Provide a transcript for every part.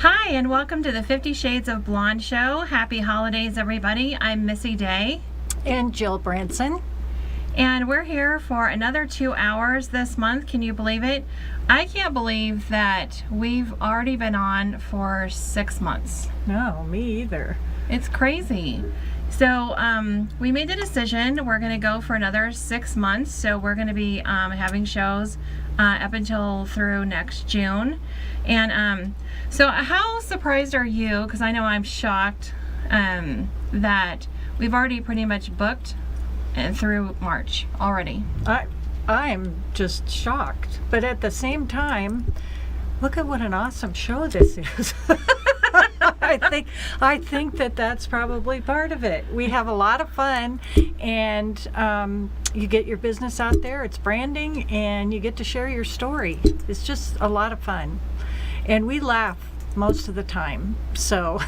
Hi, and welcome to the 50 Shades of Blonde show. Happy holidays, everybody. I'm Missy Day. And Jill Branson. And we're here for another 2 hours this month. Can you believe it? I can't believe that we've already been on for 6 months. No, me either. It's crazy. So we made the decision we're going to go for another 6 months. So we're going to be having shows up until through next June. And so how surprised are you? Because I know I'm shocked that we've already pretty much booked through March already. I'm just shocked. But at the same time, look at what an awesome show this is. I think that that's probably part of it. We have a lot of fun, and you get your business out there. It's branding, and you get to share your story. It's just a lot of fun, and we laugh most of the time. So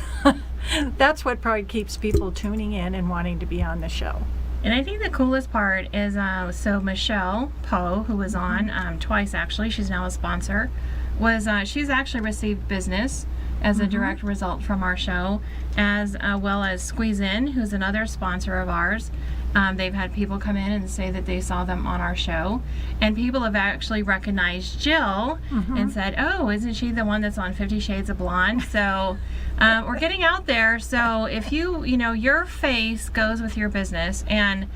that's what probably keeps people tuning in and wanting to be on the show. And I think the coolest part is so Michelle Poe, who was on twice actually, she's now a sponsor, was she's actually received business as a direct result from our show, as well as Squeeze In, who's another sponsor of ours. They've had people come in and say that they saw them on our show, and people have actually recognized Jill and said, oh, isn't she the one that's on 50 Shades of Blonde? So we're getting out there. So if you know, your face goes with your business, and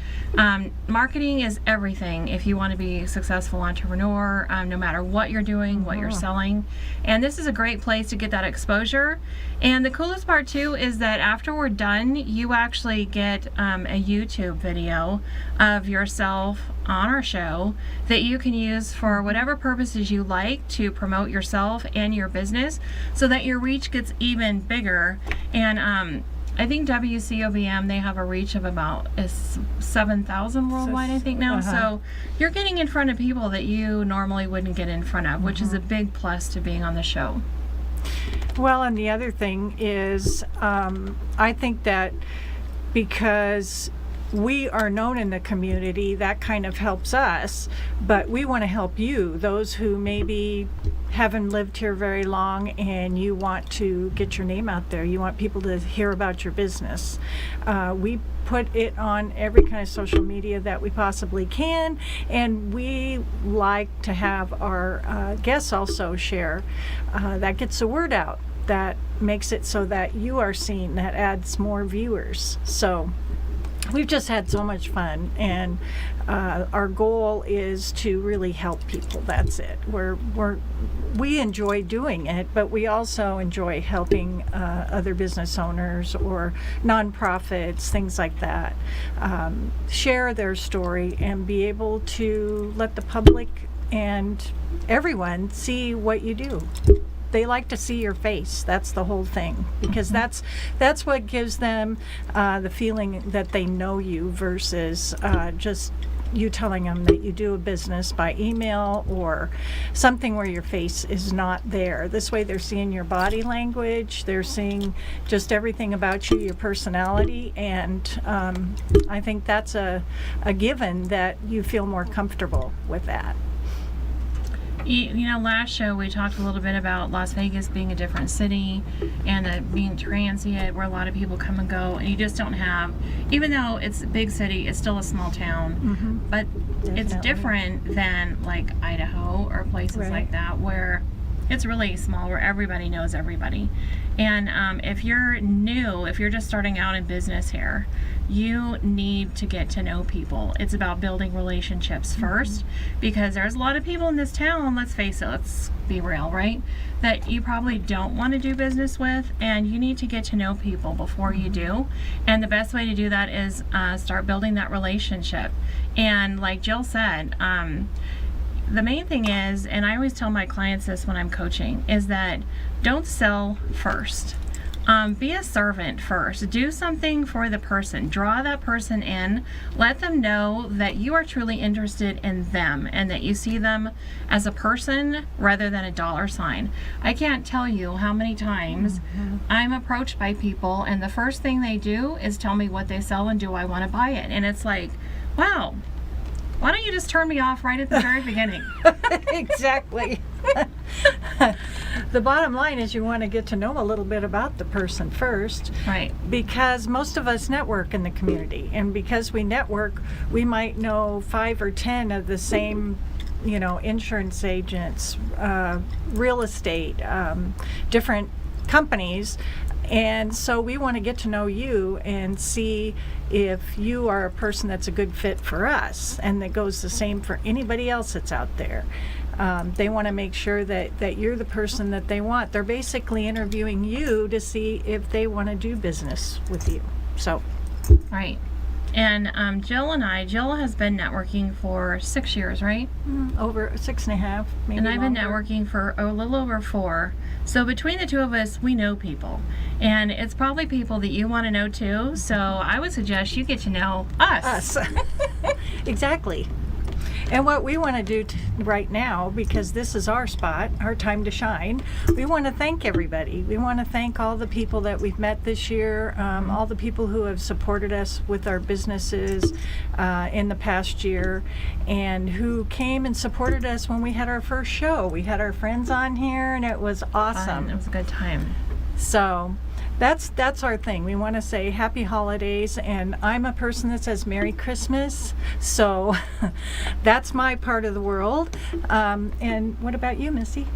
marketing is everything if you want to be a successful entrepreneur, no matter what you're doing, what you're selling. And this is a great place to get that exposure. And the coolest part too is that after we're done, you actually get a YouTube video of yourself on our show that you can use for whatever purposes you like to promote yourself and your business, so that your reach gets even bigger. And I think WCOBM, they have a reach of about 7,000 worldwide, I think now. So you're getting in front of people that you normally wouldn't get in front of, which is a big plus to being on the show. Well, and the other thing is, I think that because we are known in the community, that kind of helps us, but we want to help you, those who maybe haven't lived here very long and you want to get your name out there. You want people to hear about your business. We put it on every kind of social media that we possibly can, and we like to have our guests also share. That gets the word out. That makes it so that you are seen. That adds more viewers. So we've just had so much fun, and our goal is to really help people. That's it. We enjoy doing it, but we also enjoy helping other business owners or nonprofits, things like that, share their story and be able to let the public and everyone see what you do. They like to see your face. That's the whole thing, because that's what gives them the feeling that they know you versus just you telling them that you do a business by email or something where your face is not there. This way they're seeing your body language, they're seeing just everything about you, your personality, and I think that's a given that you feel more comfortable with that. You know, last show we talked a little bit about Las Vegas being a different city and being transient, where a lot of people come and go, and you just don't have, even though it's a big city, it's still a small town, but definitely. It's different than like Idaho or places like that, where it's really small, where everybody knows everybody. And if you're new, if you're just starting out in business here, you need to get to know people. It's about building relationships first, because there's a lot of people in this town, let's face it, let's be real, right, that you probably don't want to do business with, and you need to get to know people before you do. And the best way to do that is start building that relationship. And like Jill said, the main thing is, and I always tell my clients this when I'm coaching, is that don't sell first. Be a servant first. Do something for the person. Draw that person in. Let them know that you are truly interested in them and that you see them as a person rather than a dollar sign. I can't tell you how many times I'm approached by people and the first thing they do is tell me what they sell and do I want to buy it. And it's like, wow, why don't you just turn me off right at the very beginning? Exactly. The bottom line is you want to get to know a little bit about the person first. Right. Because most of us network in the community, and because we network, we might know 5 or 10 of the same, insurance agents, real estate, different companies. And so we want to get to know you and see if you are a person that's a good fit for us, and that goes the same for anybody else that's out there. They want to make sure that you're the person that they want. They're basically interviewing you to see if they want to do business with you. So, Right. And Jill has been networking for 6 years, right? over 6.5, maybe. And I've been longer. networking for a little over 4. So between the two of us, we know people. And it's probably people that you want to know too. So I would suggest you get to know us. Us. Exactly. And what we want to do right now, because this is our spot, our time to shine, we want to thank everybody. We want to thank all the people that we've met this year, all the people who have supported us with our businesses in the past year, and who came and supported us when we had our first show. We had our friends on here, and it was awesome. It was a good time. So that's our thing. We want to say happy holidays, and I'm a person that says Merry Christmas, so that's my part of the world. And what about you, Missy?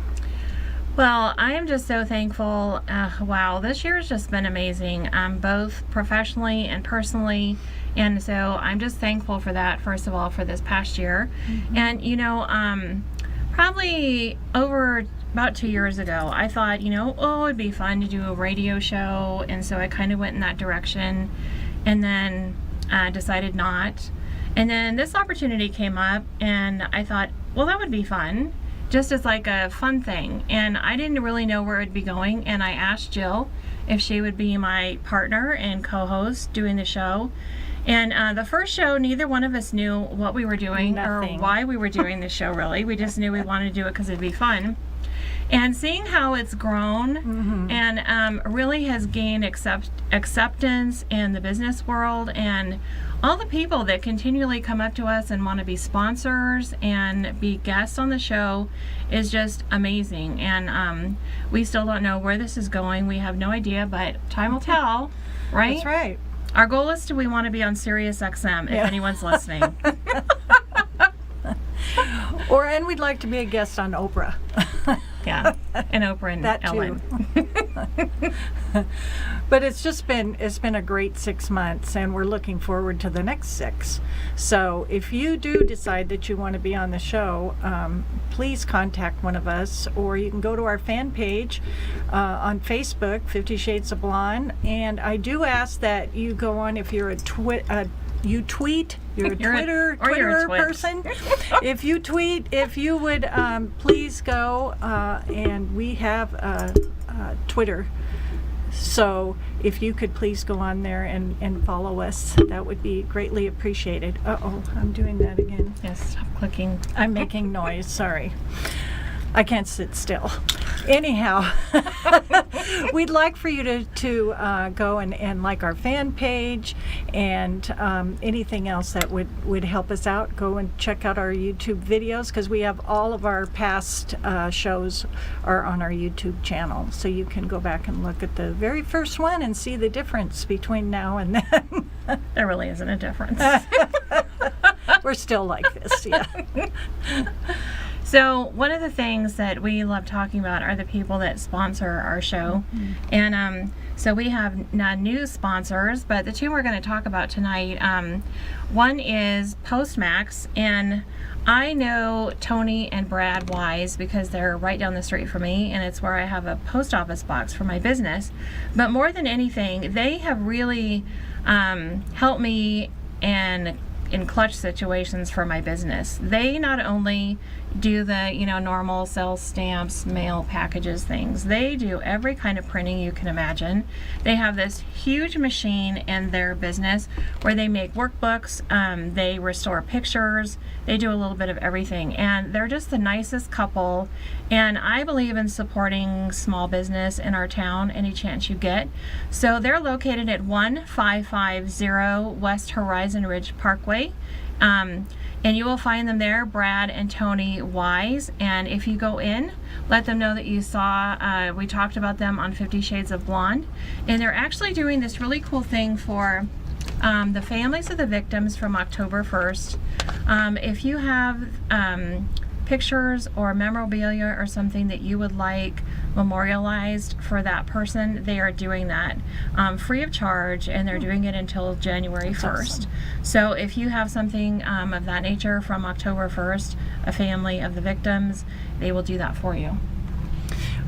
Well, I am just so thankful. Wow, this year has just been amazing, both professionally and personally. And so I'm just thankful for that, first of all, for this past year. And, probably over about 2 years ago, I thought, it'd be fun to do a radio show. And so I kind of went in that direction, and then decided not. And then this opportunity came up, and I thought, well, that would be fun, just as like a fun thing. And I didn't really know where it would be going. And I asked Jill if she would be my partner and co-host doing the show. And the first show, neither one of us knew what we were doing Nothing. or why we were doing the show, really. We just knew we wanted to do it because it'd be fun. And seeing how it's grown and really has gained acceptance in the business world, and all the people that continually come up to us and want to be sponsors and be guests on the show is just amazing. And we still don't know where this is going. We have no idea, but time will tell, right? That's right. Our goal is we want to be on Sirius XM if Yeah. anyone's listening. And we'd like to be a guest on Oprah. Yeah, and Oprah and That too. Ellen. But it's been a great 6 months, and we're looking forward to the next 6. So if you do decide that you want to be on the show, please contact one of us, or you can go to our fan page on Facebook, 50 Shades of Blonde. And I do ask that you go on, if you're you're a Twitter Twit. person. If you tweet, if you would please go, and we have Twitter. So if you could please go on there and follow us, that would be greatly appreciated. Uh-oh, I'm doing that again. Yes, stop clicking. I'm making noise, sorry. I can't sit still. Anyhow, we'd like for you to go and like our fan page, and anything else that would help us out. Go and check out our YouTube videos, because we have all of our past shows are on our YouTube channel. So you can go back and look at the very first one and see the difference between now and then. There really isn't a difference. We're still like this, yeah. So one of the things that we love talking about are the people that sponsor our show. And so we have new sponsors, but the two we're going to talk about tonight, one is Postmax, and I know Tony and Brad Wise because they're right down the street from me, and it's where I have a post office box for my business. But more than anything, they have really helped me in clutch situations for my business. They not only do the normal sell stamps, mail packages, things. They do every kind of printing you can imagine. They have this huge machine in their business where they make workbooks, they restore pictures, they do a little bit of everything, and they're just the nicest couple. And I believe in supporting small business in our town any chance you get. So they're located at 1550 West Horizon Ridge Parkway And you will find them there, Brad and Tony Wise. And if you go in, let them know that you saw, we talked about them on 50 Shades of Blonde. And they're actually doing this really cool thing for the families of the victims from October 1st. If you have pictures or memorabilia or something that you would like memorialized for that person, they are doing that free of charge, and they're doing it until January 1st. Awesome. So if you have something of that nature from October 1st, a family of the victims, they will do that for you.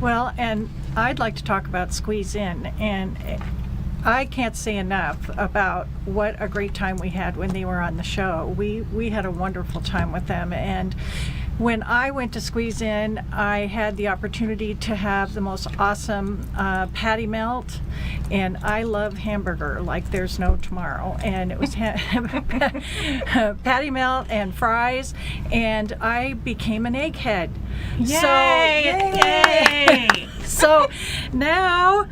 Well, and I'd like to talk about Squeeze In, and I can't say enough about what a great time we had when they were on the show. We had a wonderful time with them, and when I went to Squeeze In, I had the opportunity to have the most awesome patty melt, and I love hamburger like there's no tomorrow. And it was patty melt and fries, and I became an egghead. Yay! So now,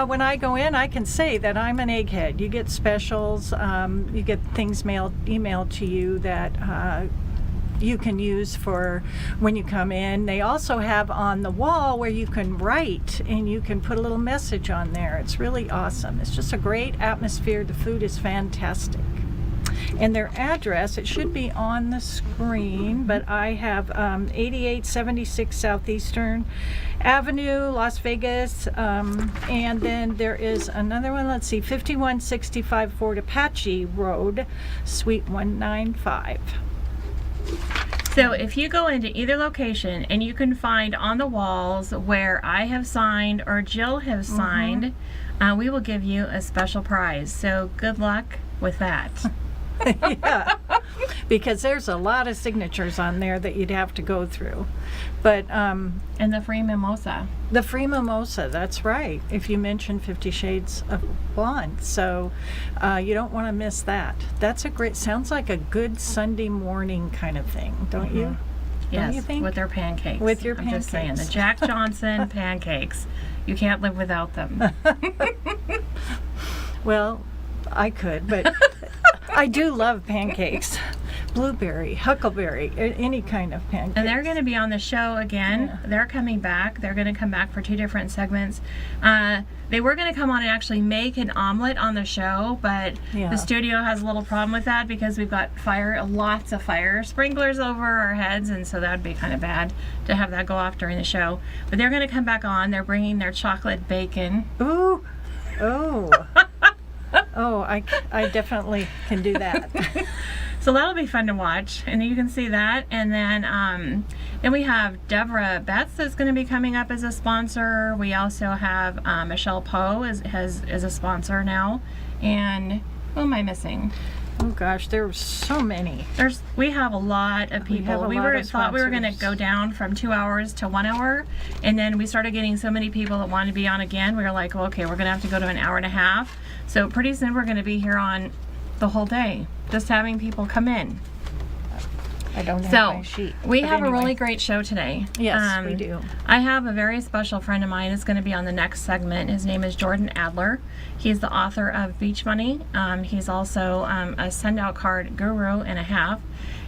when I go in, I can say that I'm an egghead. You get specials, you get things emailed to you that you can use for when you come in. They also have on the wall where you can write and you can put a little message on there. It's really awesome. It's just a great atmosphere. The food is fantastic. And their address, it should be on the screen, but I have 8876 Southeastern Avenue, Las Vegas, and then there is another one, let's see, 5165 Fort Apache Road, Suite 195. So if you go into either location and you can find on the walls where I have signed or Jill has signed, we will give you a special prize. So good luck with that. Yeah, because there's a lot of signatures on there that you'd have to go through. But And the free mimosa. the free mimosa, that's right, if you mention 50 Shades of Blonde. So you don't want to miss that. That's a great, sounds like a good Sunday morning kind of thing, don't you? Yes, Don't you think? with their pancakes. With your I'm just saying, the pancakes. Jack Johnson pancakes. You can't live without them. Well, I could, but I do love pancakes. Blueberry, huckleberry, any kind of pancakes. And they're going to be on the show again. Yeah. They're coming back. They're going to come back for 2 different segments. They were going to come on and actually make an omelet on the show, but Yeah. the studio has a little problem with that because we've got lots of fire sprinklers over our heads, and so that would be kind of bad to have that go off during the show. But they're going to come back on. They're bringing their chocolate bacon. Ooh, oh. Oh, I definitely can do that. So that'll be fun to watch, and you can see that. And then we have Deborah Betts that's going to be coming up as a sponsor. We also have Michelle Poe is a sponsor now. And who am I missing? Oh gosh, there were so many. We have a lot of We people. have a lot of thought we were going to sponsors. go down from 2 hours to 1 hour, and then we started getting so many people that wanted to be on again. We were like, well, okay, we're going to have to go to an hour and a half. So pretty soon we're going to be here on the whole day, just having people come in. I don't have So my sheet. we but have a anyway. really great show today. Yes, we do. I have a very special friend of mine that's going to be on the next segment. His name is Jordan Adler. He's the author of Beach Money. He's also a send out card guru and a half.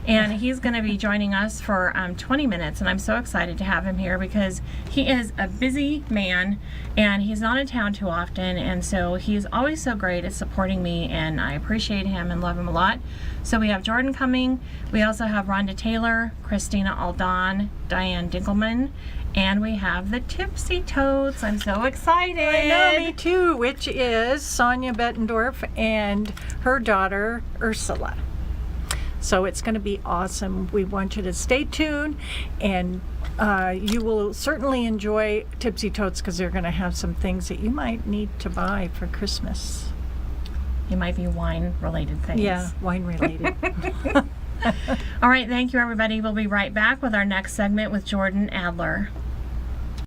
And he's going to be joining us for 20 minutes. And I'm so excited to have him here because he is a busy man and he's not in town too often. And so he's always so great at supporting me, and I appreciate him and love him a lot. So we have Jordan coming. We also have Rhonda Taylor, Christina Aldon, Diane Dinkelman, and we have the Tipsy Toads. I'm so excited. I know, me too, which is Sonia Bettendorf and her daughter, Ursula. So it's going to be awesome. We want you to stay tuned, and you will certainly enjoy Tipsy Totes because they're going to have some things that you might need to buy for Christmas. It might be wine-related things. Yeah, wine related. All right, thank you, everybody. We'll be right back with our next segment with Jordan Adler.